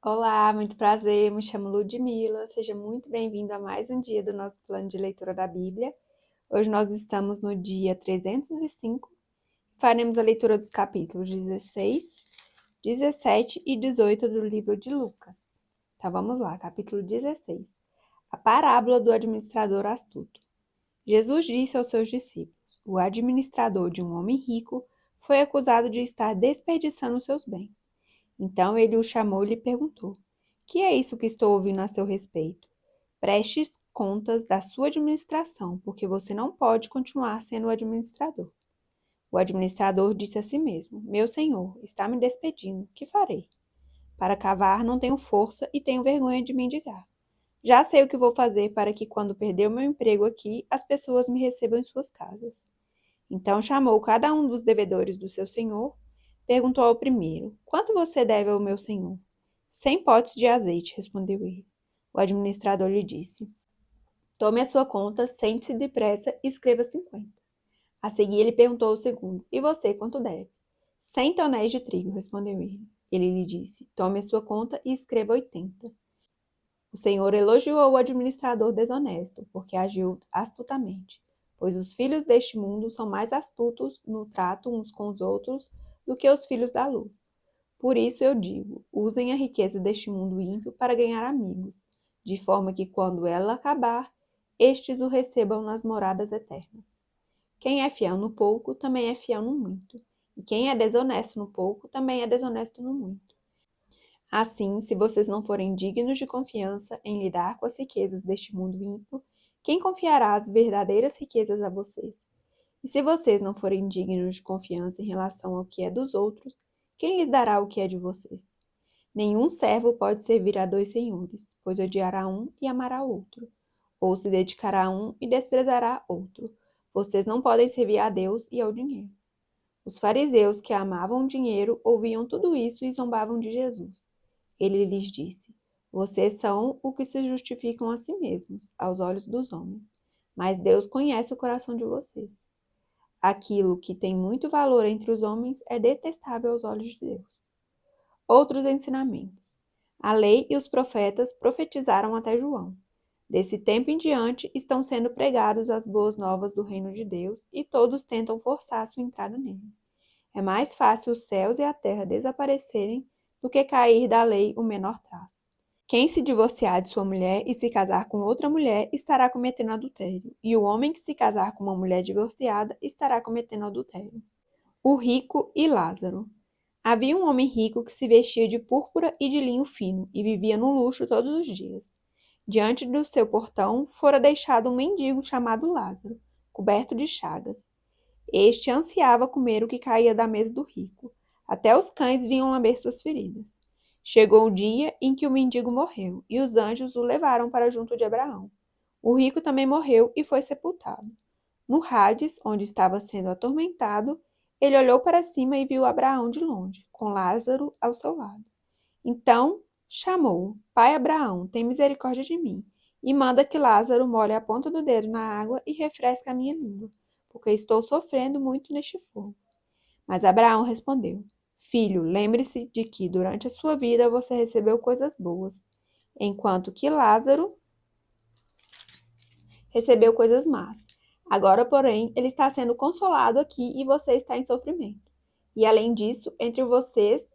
Olá, muito prazer, me chamo Ludmila, seja muito bem-vindo a mais um dia do nosso plano de leitura da Bíblia. Hoje nós estamos no dia 305, faremos a leitura dos capítulos 16, 17 e 18 do livro de Lucas. Então vamos lá, capítulo 16. A parábola do administrador astuto. Jesus disse aos seus discípulos: o administrador de um homem rico foi acusado de estar desperdiçando seus bens. Então ele o chamou e lhe perguntou: que é isso que estou ouvindo a seu respeito? Preste contas da sua administração, porque você não pode continuar sendo o administrador. O administrador disse a si mesmo: meu senhor, está me despedindo, que farei? Para cavar não tenho força e tenho vergonha de mendigar. Já sei o que vou fazer para que, quando perder o meu emprego aqui, as pessoas me recebam em suas casas. Então chamou cada um dos devedores do seu senhor, perguntou ao primeiro: quanto você deve ao meu senhor? 100 potes de azeite, respondeu ele. O administrador lhe disse: tome a sua conta, sente-se depressa e escreva 50. A seguir ele perguntou ao segundo: e você quanto deve? 100 tonéis de trigo, respondeu ele. Ele lhe disse: tome a sua conta e escreva 80. O senhor elogiou o administrador desonesto, porque agiu astutamente, pois os filhos deste mundo são mais astutos no trato uns com os outros do que os filhos da luz. Por isso eu digo: usem a riqueza deste mundo ímpio para ganhar amigos, de forma que, quando ela acabar, estes o recebam nas moradas eternas. Quem é fiel no pouco também é fiel no muito, e quem é desonesto no pouco também é desonesto no muito. Assim, se vocês não forem dignos de confiança em lidar com as riquezas deste mundo ímpio, quem confiará as verdadeiras riquezas a vocês? E se vocês não forem dignos de confiança em relação ao que é dos outros, quem lhes dará o que é de vocês? Nenhum servo pode servir a dois senhores, pois odiará um e amará outro, ou se dedicará a um e desprezará outro. Vocês não podem servir a Deus e ao dinheiro. Os fariseus, que amavam o dinheiro, ouviam tudo isso e zombavam de Jesus. Ele lhes disse: vocês são o que se justificam a si mesmos, aos olhos dos homens, mas Deus conhece o coração de vocês. Aquilo que tem muito valor entre os homens é detestável aos olhos de Deus. Outros ensinamentos. A lei e os profetas profetizaram até João. Desse tempo em diante estão sendo pregados as boas novas do reino de Deus e todos tentam forçar sua entrada nele. É mais fácil os céus e a terra desaparecerem do que cair da lei o menor traço. Quem se divorciar de sua mulher e se casar com outra mulher estará cometendo adultério, e o homem que se casar com uma mulher divorciada estará cometendo adultério. O rico e Lázaro. Havia um homem rico que se vestia de púrpura e de linho fino e vivia no luxo todos os dias. Diante do seu portão fora deixado um mendigo chamado Lázaro, coberto de chagas. Este ansiava comer o que caía da mesa do rico. Até os cães vinham lamber suas feridas. Chegou o dia em que o mendigo morreu, e os anjos o levaram para junto de Abraão. O rico também morreu e foi sepultado. No Hades, onde estava sendo atormentado, ele olhou para cima e viu Abraão de longe, com Lázaro ao seu lado. Então chamou: Pai Abraão, tem misericórdia de mim, e manda que Lázaro molhe a ponta do dedo na água e refresque a minha língua, porque estou sofrendo muito neste fogo. Mas Abraão respondeu: Filho, lembre-se de que durante a sua vida você recebeu coisas boas, enquanto que Lázaro recebeu coisas más. Agora, porém, ele está sendo consolado aqui e você está em sofrimento. E além disso, entre vocês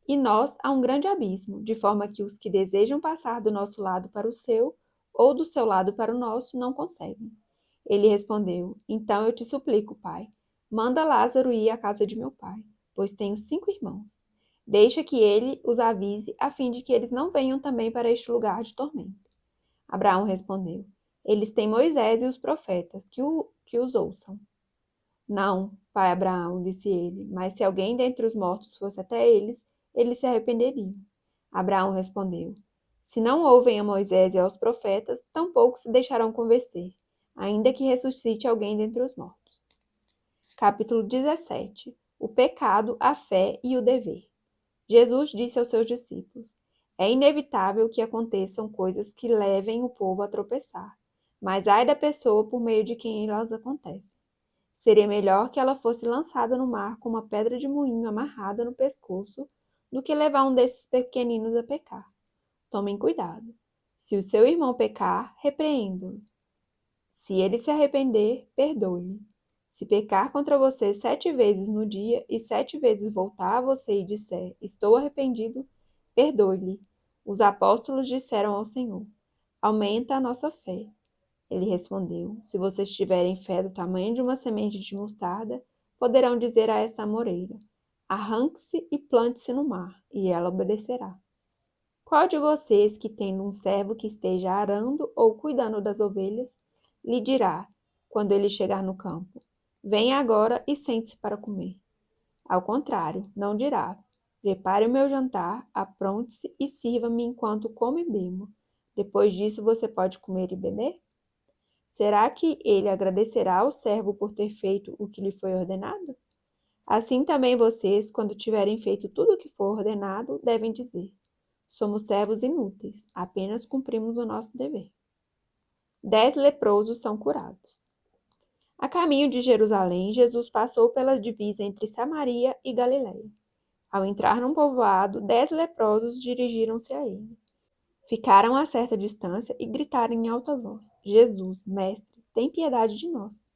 e nós há um grande abismo, de forma que os que desejam passar do nosso lado para o seu, ou do seu lado para o nosso, não conseguem. Ele respondeu: Então eu te suplico, pai, manda Lázaro ir à casa de meu pai, pois tenho 5 irmãos. Deixa que ele os avise, a fim de que eles não venham também para este lugar de tormento. Abraão respondeu: Eles têm Moisés e os profetas, que os ouçam. Não, pai Abraão, disse ele, mas se alguém dentre os mortos fosse até eles, eles se arrependeriam. Abraão respondeu: Se não ouvem a Moisés e aos profetas, tampouco se deixarão convencer, ainda que ressuscite alguém dentre os mortos. Capítulo 17. O pecado, a fé e o dever. Jesus disse aos seus discípulos: É inevitável que aconteçam coisas que levem o povo a tropeçar, mas ai da pessoa por meio de quem elas acontecem. Seria melhor que ela fosse lançada no mar com uma pedra de moinho amarrada no pescoço do que levar um desses pequeninos a pecar. Tomem cuidado. Se o seu irmão pecar, repreenda-o. Se ele se arrepender, perdoe-lhe. Se pecar contra você 7 vezes no dia e 7 vezes voltar a você e disser, estou arrependido, perdoe-lhe. Os apóstolos disseram ao Senhor, aumenta a nossa fé. Ele respondeu, se vocês tiverem fé do tamanho de uma semente de mostarda, poderão dizer a esta amoreira, arranque-se e plante-se no mar, e ela obedecerá. Qual de vocês que tendo um servo que esteja arando ou cuidando das ovelhas, lhe dirá, quando ele chegar no campo, venha agora e sente-se para comer? Ao contrário, não dirá, prepare o meu jantar, apronte-se e sirva-me enquanto como e bebo. Depois disso você pode comer e beber? Será que ele agradecerá ao servo por ter feito o que lhe foi ordenado? Assim também vocês, quando tiverem feito tudo o que for ordenado, devem dizer, somos servos inúteis, apenas cumprimos o nosso dever. 10 leprosos são curados. A caminho de Jerusalém, Jesus passou pela divisa entre Samaria e Galiléia. Ao entrar num povoado, 10 leprosos dirigiram-se a ele. Ficaram a certa distância e gritaram em alta voz, Jesus, mestre, tem piedade de nós.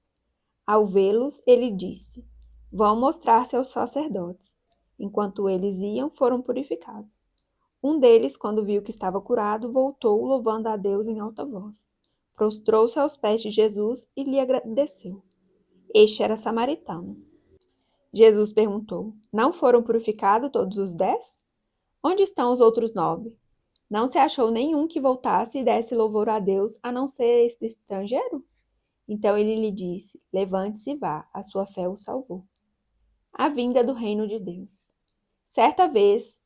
Ao vê-los, ele disse, vão mostrar-se aos sacerdotes. Enquanto eles iam, foram purificados. Um deles, quando viu que estava curado, voltou, louvando a Deus em alta voz. Prostrou-se aos pés de Jesus e lhe agradeceu. Este era samaritano. Jesus perguntou, não foram purificados todos os 10? Onde estão os outros 9? Não se achou nenhum que voltasse e desse louvor a Deus, a não ser este estrangeiro? Então ele lhe disse, levante-se e vá, a sua fé o salvou. A vinda do reino de Deus. Certa vez,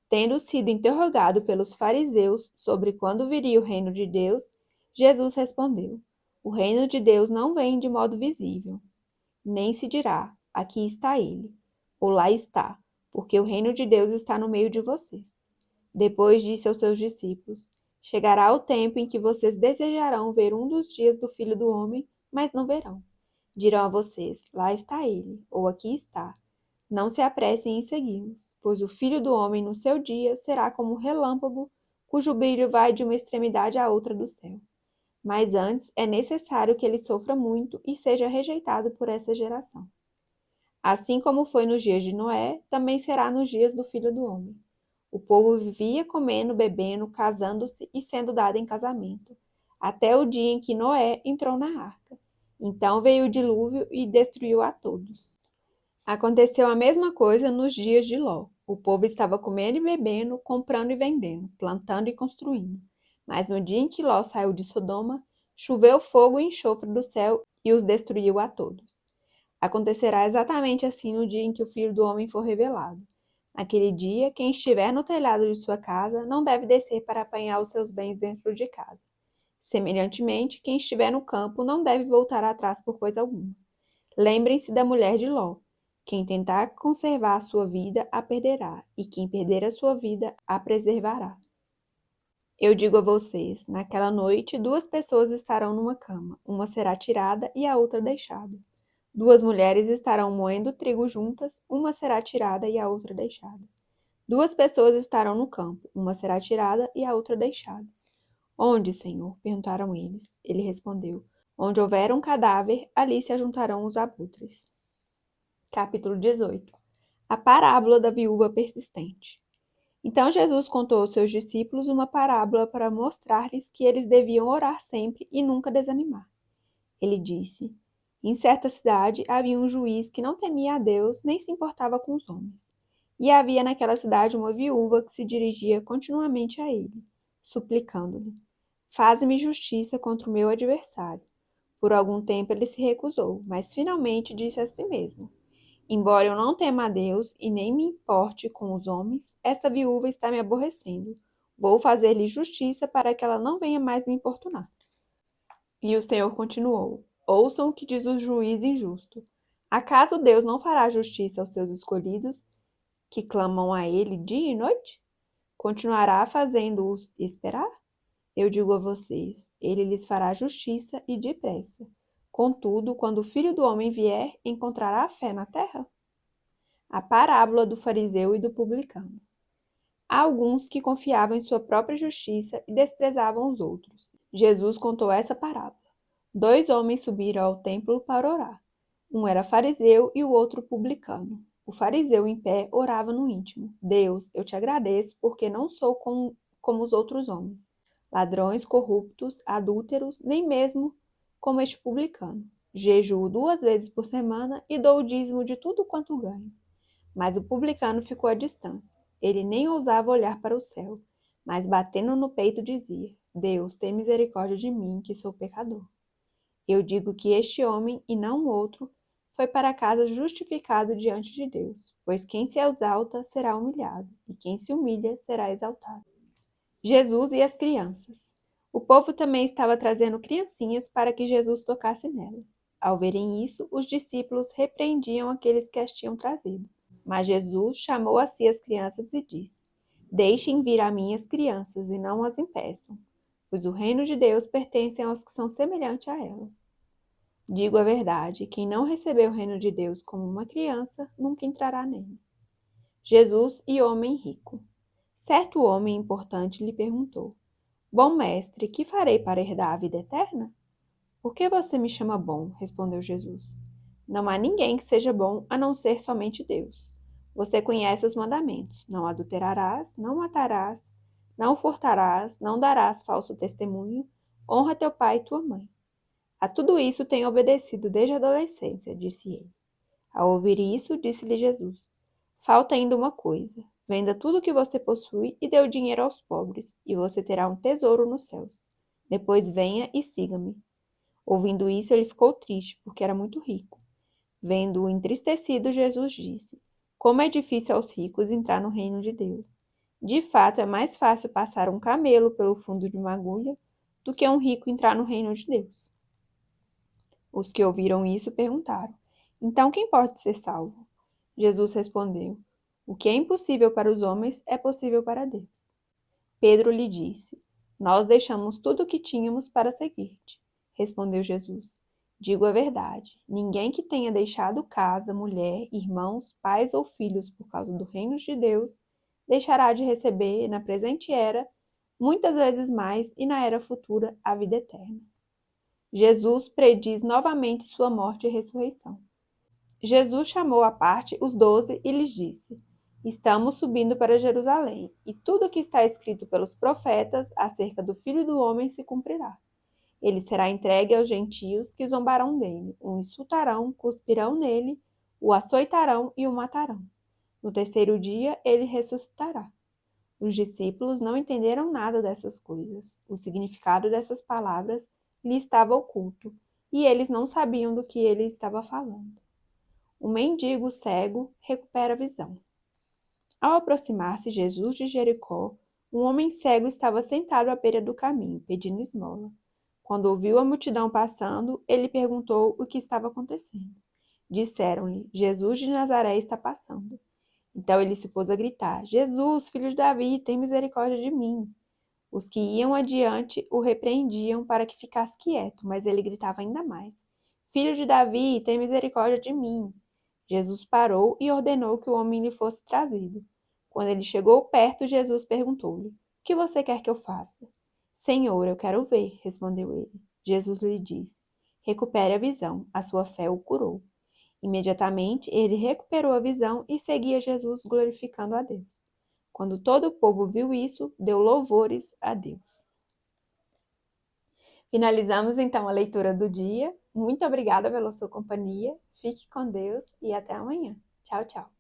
tendo sido interrogado pelos fariseus sobre quando viria o reino de Deus, Jesus respondeu, o reino de Deus não vem de modo visível, nem se dirá, aqui está ele, ou lá está, porque o reino de Deus está no meio de vocês. Depois disse aos seus discípulos, chegará o tempo em que vocês desejarão ver um dos dias do Filho do Homem, mas não verão. Dirão a vocês, lá está ele, ou aqui está. Não se apressem em segui-los, pois o Filho do Homem no seu dia será como um relâmpago, cujo brilho vai de uma extremidade à outra do céu. Mas antes é necessário que ele sofra muito e seja rejeitado por essa geração. Assim como foi nos dias de Noé, também será nos dias do Filho do Homem. O povo vivia comendo, bebendo, casando-se e sendo dado em casamento, até o dia em que Noé entrou na arca. Então veio o dilúvio e destruiu a todos. Aconteceu a mesma coisa nos dias de Ló. O povo estava comendo e bebendo, comprando e vendendo, plantando e construindo. Mas no dia em que Ló saiu de Sodoma, choveu fogo e enxofre do céu e os destruiu a todos. Acontecerá exatamente assim no dia em que o Filho do Homem for revelado. Naquele dia, quem estiver no telhado de sua casa não deve descer para apanhar os seus bens dentro de casa. Semelhantemente, quem estiver no campo não deve voltar atrás por coisa alguma. Lembrem-se da mulher de Ló. Quem tentar conservar a sua vida, a perderá, e quem perder a sua vida, a preservará. Eu digo a vocês, naquela noite 2 pessoas estarão numa cama, uma será tirada e a outra deixada. 2 mulheres estarão moendo trigo juntas, uma será tirada e a outra deixada. 2 pessoas estarão no campo, uma será tirada e a outra deixada. Onde, Senhor? Perguntaram eles. Ele respondeu, onde houver um cadáver, ali se ajuntarão os abutres. Capítulo 18. A parábola da viúva persistente. Então Jesus contou aos seus discípulos uma parábola para mostrar-lhes que eles deviam orar sempre e nunca desanimar. Ele disse, em certa cidade havia um juiz que não temia a Deus nem se importava com os homens. E havia naquela cidade uma viúva que se dirigia continuamente a ele, suplicando-lhe, faze-me justiça contra o meu adversário. Por algum tempo ele se recusou, mas finalmente disse a si mesmo, embora eu não tema a Deus e nem me importe com os homens, esta viúva está me aborrecendo. Vou fazer-lhe justiça para que ela não venha mais me importunar. E o Senhor continuou, ouçam o que diz o juiz injusto. Acaso Deus não fará justiça aos seus escolhidos, que clamam a ele dia e noite? Continuará fazendo-os esperar? Eu digo a vocês, ele lhes fará justiça e depressa. Contudo, quando o Filho do Homem vier, encontrará fé na terra? A parábola do fariseu e do publicano. Há alguns que confiavam em sua própria justiça e desprezavam os outros. Jesus contou essa parábola. 2 homens subiram ao templo para orar. Um era fariseu e o outro publicano. O fariseu em pé orava no íntimo: Deus, eu te agradeço porque não sou como os outros homens, ladrões, corruptos, adúlteros, nem mesmo como este publicano. Jejuo 2 vezes por semana e dou o dízimo de tudo quanto ganho. Mas o publicano ficou à distância. Ele nem ousava olhar para o céu, mas batendo no peito dizia: Deus, tem misericórdia de mim, que sou pecador. Eu digo que este homem, e não o outro, foi para casa justificado diante de Deus, pois quem se exalta será humilhado, e quem se humilha será exaltado. Jesus e as crianças. O povo também estava trazendo criancinhas para que Jesus tocasse nelas. Ao verem isso, os discípulos repreendiam aqueles que as tinham trazido. Mas Jesus chamou a si as crianças e disse: Deixem vir a mim as crianças e não as impeçam, pois o reino de Deus pertence aos que são semelhantes a elas. Digo a verdade, quem não recebeu o reino de Deus como uma criança, nunca entrará nele. Jesus e homem rico. Certo homem importante lhe perguntou: Bom mestre, que farei para herdar a vida eterna? Por que você me chama bom? Respondeu Jesus. Não há ninguém que seja bom a não ser somente Deus. Você conhece os mandamentos: não adulterarás, não matarás, não furtarás, não darás falso testemunho, honra teu pai e tua mãe. A tudo isso tenho obedecido desde a adolescência, disse ele. Ao ouvir isso, disse-lhe Jesus: Falta ainda uma coisa. Venda tudo o que você possui e dê o dinheiro aos pobres, e você terá um tesouro nos céus. Depois venha e siga-me. Ouvindo isso, ele ficou triste, porque era muito rico. Vendo-o entristecido, Jesus disse: Como é difícil aos ricos entrar no reino de Deus. De fato, é mais fácil passar um camelo pelo fundo de uma agulha do que um rico entrar no reino de Deus. Os que ouviram isso perguntaram: Então quem pode ser salvo? Jesus respondeu: O que é impossível para os homens é possível para Deus. Pedro lhe disse: Nós deixamos tudo o que tínhamos para seguir-te. Respondeu Jesus: Digo a verdade: ninguém que tenha deixado casa, mulher, irmãos, pais ou filhos por causa do reino de Deus deixará de receber, na presente era, muitas vezes mais e na era futura, a vida eterna. Jesus prediz novamente sua morte e ressurreição. Jesus chamou à parte os 12 e lhes disse: Estamos subindo para Jerusalém, e tudo o que está escrito pelos profetas acerca do Filho do Homem se cumprirá. Ele será entregue aos gentios que zombarão dele, o insultarão, cuspirão nele, o açoitarão e o matarão. No terceiro dia ele ressuscitará. Os discípulos não entenderam nada dessas coisas. O significado dessas palavras lhe estava oculto, e eles não sabiam do que ele estava falando. O mendigo cego recupera a visão. Ao aproximar-se Jesus de Jericó, um homem cego estava sentado à beira do caminho, pedindo esmola. Quando ouviu a multidão passando, ele perguntou o que estava acontecendo. Disseram-lhe: Jesus de Nazaré está passando. Então ele se pôs a gritar: Jesus, filho de Davi, tem misericórdia de mim. Os que iam adiante o repreendiam para que ficasse quieto, mas ele gritava ainda mais: Filho de Davi, tem misericórdia de mim. Jesus parou e ordenou que o homem lhe fosse trazido. Quando ele chegou perto, Jesus perguntou-lhe: O que você quer que eu faça? Senhor, eu quero ver, respondeu ele. Jesus lhe disse: Recupere a visão, a sua fé o curou. Imediatamente ele recuperou a visão e seguia Jesus glorificando a Deus. Quando todo o povo viu isso, deu louvores a Deus. Finalizamos então a leitura do dia. Muito obrigada pela sua companhia. Fique com Deus e até amanhã. Tchau, tchau.